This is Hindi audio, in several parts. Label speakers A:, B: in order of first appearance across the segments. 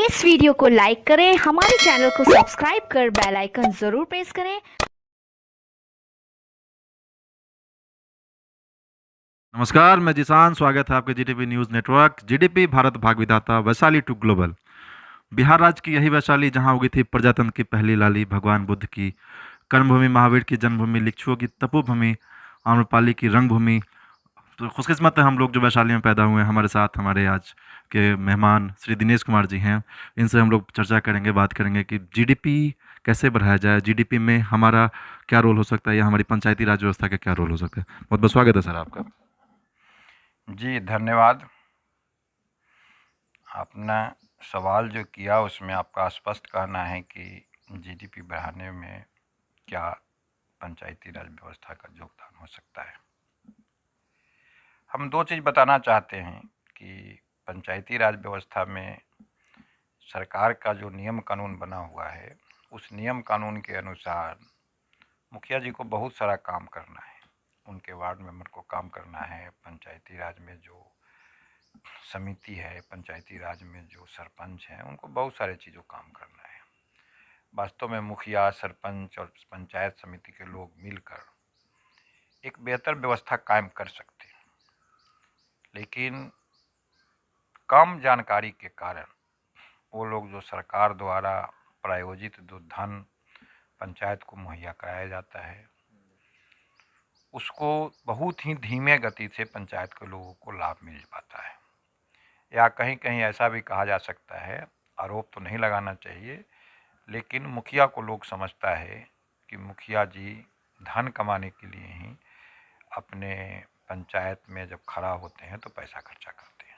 A: इस वीडियो को लाइक करें, हमारे चैनल को सब्सक्राइब कर बेल आइकन जरूर प्रेस करें।
B: नमस्कार, मैं जिसान। स्वागत है आपके GDP news network. GDP Bharat भाग विधाता वैशाली टू ग्लोबल। बिहार राज्य की यही वैशाली जहां उगी थी प्रजातंत्र की पहली लाली, भगवान बुद्ध की कर्मभूमि, महावीर की जन्मभूमि, भिक्षुओं की तपोभूमि, आम्रपाली की रंगभूमि। तो खुशकिस्मत है हम लोग जो वैशाली में पैदा हुए हैं। हमारे साथ हमारे आज के मेहमान श्री दिनेश कुमार जी हैं। इनसे हम लोग चर्चा करेंगे, बात करेंगे कि जीडीपी कैसे बढ़ाया जाए, जीडीपी में हमारा क्या रोल हो सकता है या हमारी पंचायती राज व्यवस्था का क्या रोल हो सकता है। बहुत बहुत स्वागत है सर आपका।
C: जी धन्यवाद। आपने सवाल जो किया उसमें आपका स्पष्ट कहना है कि जीडीपी बढ़ाने में क्या पंचायती राज व्यवस्था का योगदान हो सकता है। हम दो चीज़ बताना चाहते हैं कि पंचायती राज व्यवस्था में सरकार का जो नियम कानून बना हुआ है, उस नियम कानून के अनुसार मुखिया जी को बहुत सारा काम करना है। उनके वार्ड मेंबर को काम करना है, पंचायती राज में जो समिति है, पंचायती राज में जो सरपंच हैं, उनको बहुत सारे चीज़ों काम करना है। वास्तव में मुखिया, सरपंच और पंचायत समिति के लोग मिलकर एक बेहतर व्यवस्था कायम कर सकते हैं, लेकिन कम जानकारी के कारण वो लोग जो सरकार द्वारा प्रायोजित जो धन पंचायत को मुहैया कराया जाता है, उसको बहुत ही धीमे गति से पंचायत के लोगों को लाभ मिल पाता है। या कहीं कहीं ऐसा भी कहा जा सकता है, आरोप तो नहीं लगाना चाहिए, लेकिन मुखिया को लोग समझता है कि मुखिया जी धन कमाने के लिए ही अपने पंचायत में जब खड़ा होते हैं तो पैसा खर्चा करते हैं।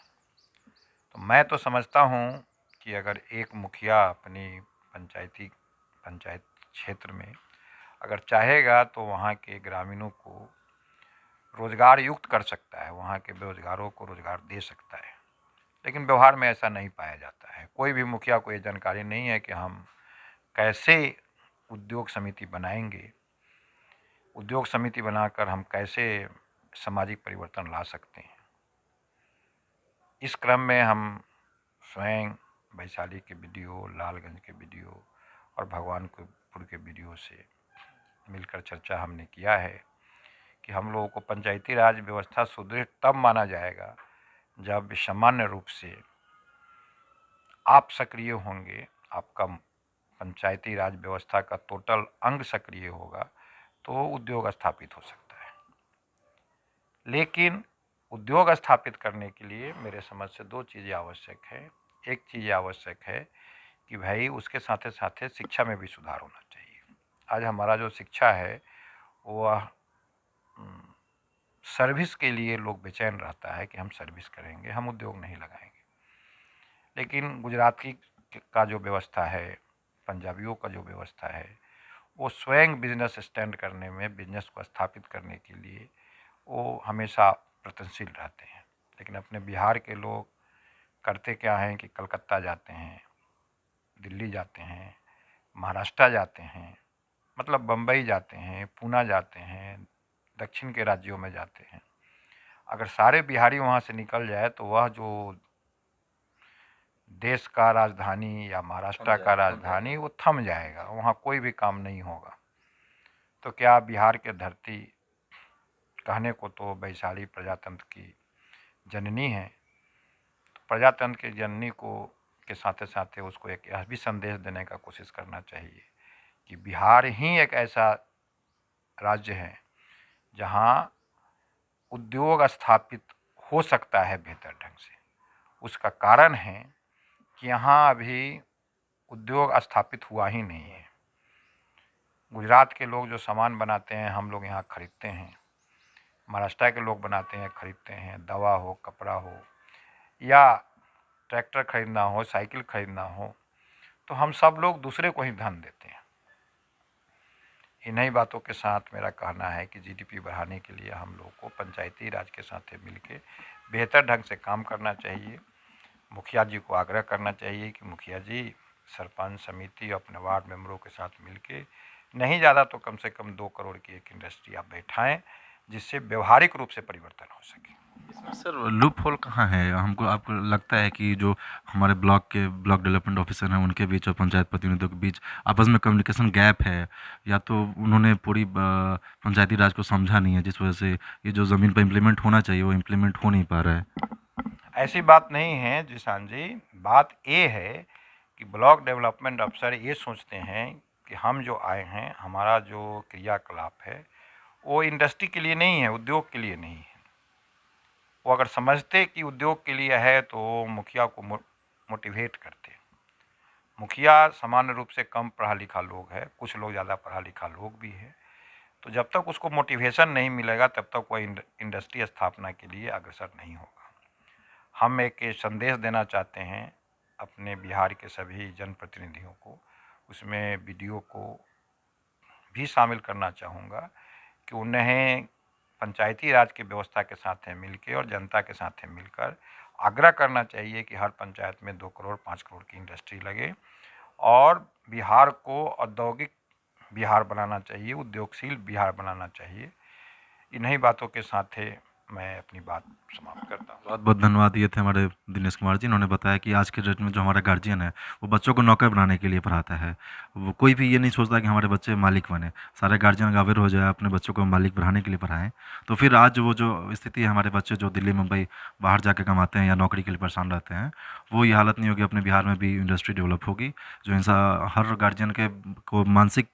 C: तो मैं तो समझता हूँ कि अगर एक मुखिया अपनी पंचायत क्षेत्र में अगर चाहेगा तो वहाँ के ग्रामीणों को रोज़गार युक्त कर सकता है, वहाँ के बेरोजगारों को रोज़गार दे सकता है। लेकिन व्यवहार में ऐसा नहीं पाया जाता है। कोई भी मुखिया को ये जानकारी नहीं है कि हम कैसे उद्योग समिति बनाएंगे, उद्योग समिति बनाकर हम कैसे सामाजिक परिवर्तन ला सकते हैं। इस क्रम में हम स्वयं वैशाली के वीडियो, लालगंज के वीडियो और भगवानपुर के वीडियो से मिलकर चर्चा हमने किया है कि हम लोगों को पंचायती राज व्यवस्था सुदृढ़ तब माना जाएगा जब सामान्य रूप से आप सक्रिय होंगे, आपका पंचायती राज व्यवस्था का टोटल अंग सक्रिय होगा तो उद्योग स्थापित हो सकता है। लेकिन उद्योग स्थापित करने के लिए मेरे समझ से दो चीज़ें आवश्यक है। एक चीज़ आवश्यक है कि भाई उसके साथ साथ शिक्षा में भी सुधार होना चाहिए। आज हमारा जो शिक्षा है वह सर्विस के लिए लोग बेचैन रहता है कि हम सर्विस करेंगे, हम उद्योग नहीं लगाएंगे। लेकिन गुजरात का जो व्यवस्था है, पंजाबियों का जो व्यवस्था है, वो स्वयं बिजनेस स्टैंड करने में, बिजनेस को स्थापित करने के लिए वो हमेशा प्रयत्नशील रहते हैं। लेकिन अपने बिहार के लोग करते क्या हैं कि कलकत्ता जाते हैं, दिल्ली जाते हैं, महाराष्ट्र जाते हैं, मतलब बम्बई जाते हैं, पूना जाते हैं, दक्षिण के राज्यों में जाते हैं। अगर सारे बिहारी वहाँ से निकल जाए तो वह जो देश का राजधानी या महाराष्ट्र का राजधानी वो थम जाएगा, वहाँ कोई भी काम नहीं होगा। तो क्या बिहार के धरती कहने को तो वैशाली प्रजातंत्र की जननी है, तो प्रजातंत्र की जननी को के साथ साथ उसको एक यह भी संदेश देने का कोशिश करना चाहिए कि बिहार ही एक ऐसा राज्य है जहाँ उद्योग स्थापित हो सकता है बेहतर ढंग से। उसका कारण है कि यहाँ अभी उद्योग स्थापित हुआ ही नहीं है। गुजरात के लोग जो सामान बनाते हैं हम लोग यहाँ खरीदते हैं, महाराष्ट्र के लोग बनाते हैं, खरीदते हैं, दवा हो, कपड़ा हो या ट्रैक्टर खरीदना हो, साइकिल खरीदना हो, तो हम सब लोग दूसरे को ही धन देते हैं। इन्हीं बातों के साथ मेरा कहना है कि जीडीपी बढ़ाने के लिए हम लोग को पंचायती राज के साथ मिलके बेहतर ढंग से काम करना चाहिए। मुखिया जी को आग्रह करना चाहिए कि मुखिया जी सरपंच समिति और अपने वार्ड मेंबरों के साथ मिलके नहीं ज़्यादा तो कम से कम 2 करोड़ की एक इंडस्ट्री आप बैठाएं, जिससे व्यवहारिक रूप से परिवर्तन हो सके।
B: सर लूप होल कहाँ है? हमको आपको लगता है कि जो हमारे ब्लॉक डेवलपमेंट ऑफिसर हैं उनके बीच और पंचायत प्रतिनिधियों के बीच आपस में कम्युनिकेशन गैप है, या तो उन्होंने पूरी पंचायती राज को समझा नहीं है, जिस वजह से ये जो ज़मीन पर इम्प्लीमेंट होना चाहिए वो इम्प्लीमेंट हो नहीं पा रहा है?
C: ऐसी बात नहीं है जिशान जी। बात ये है कि ब्लॉक डेवलपमेंट अफसर ये सोचते हैं कि हम जो आए हैं, हमारा जो क्रियाकलाप है वो इंडस्ट्री के लिए नहीं है, उद्योग के लिए नहीं है। वो अगर समझते कि उद्योग के लिए है तो मुखिया को मोटिवेट करते। मुखिया सामान्य रूप से कम पढ़ा लिखा लोग है, कुछ लोग ज़्यादा पढ़ा लिखा लोग भी है। तो जब तक उसको मोटिवेशन नहीं मिलेगा तब तक कोई इंडस्ट्री स्थापना के लिए अग्रसर नहीं होगा। हम एक संदेश देना चाहते हैं अपने बिहार के सभी जनप्रतिनिधियों को, उसमें वीडियो को भी शामिल करना चाहूँगा कि उन्हें पंचायती राज की व्यवस्था के साथ मिलकर और जनता के साथ मिलकर आग्रह करना चाहिए कि हर पंचायत में 2 करोड़ 5 करोड़ की इंडस्ट्री लगे और बिहार को औद्योगिक बिहार बनाना चाहिए, उद्योगशील बिहार बनाना चाहिए। इन्हीं बातों के साथ मैं अपनी बात समाप्त करता हूँ।
B: बहुत बहुत धन्यवाद। ये थे हमारे दिनेश कुमार जी, इन्होंने बताया कि आज के डेट में जो हमारा गार्जियन है वो बच्चों को नौकर बनाने के लिए पढ़ाता है। वो कोई भी ये नहीं सोचता कि हमारे बच्चे मालिक बने। सारे गार्जियन अवेयर हो जाए, अपने बच्चों को मालिक बनाने के लिए पढ़ाएं। तो फिर आज वो जो स्थिति है, हमारे बच्चे जो दिल्ली मुंबई बाहर जाके कमाते हैं या नौकरी के लिए परेशान रहते हैं, वो ये हालत नहीं होगी। अपने बिहार में भी इंडस्ट्री डेवलप होगी। जो इंसान हर गार्जियन के को मानसिक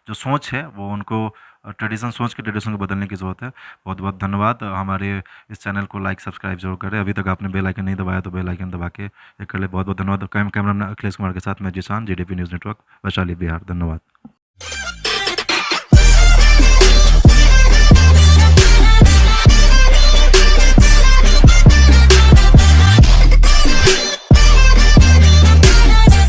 B: जो सोच है वो उनको सोच के ट्रेडिशन को बदलने की ज़रूरत है। बहुत बहुत धन्यवाद। हमारे इस चैनल को लाइक सब्सक्राइब जरूर करें। अभी तक आपने बेल आइकन नहीं दबाया तो बेल आइकन दबा के ये कर ले। बहुत बहुत धन्यवाद। कैमरा अखिलेश कुमार के साथ मैं Zeeshan, GDP news network, Vaishali Bihar. धन्यवाद।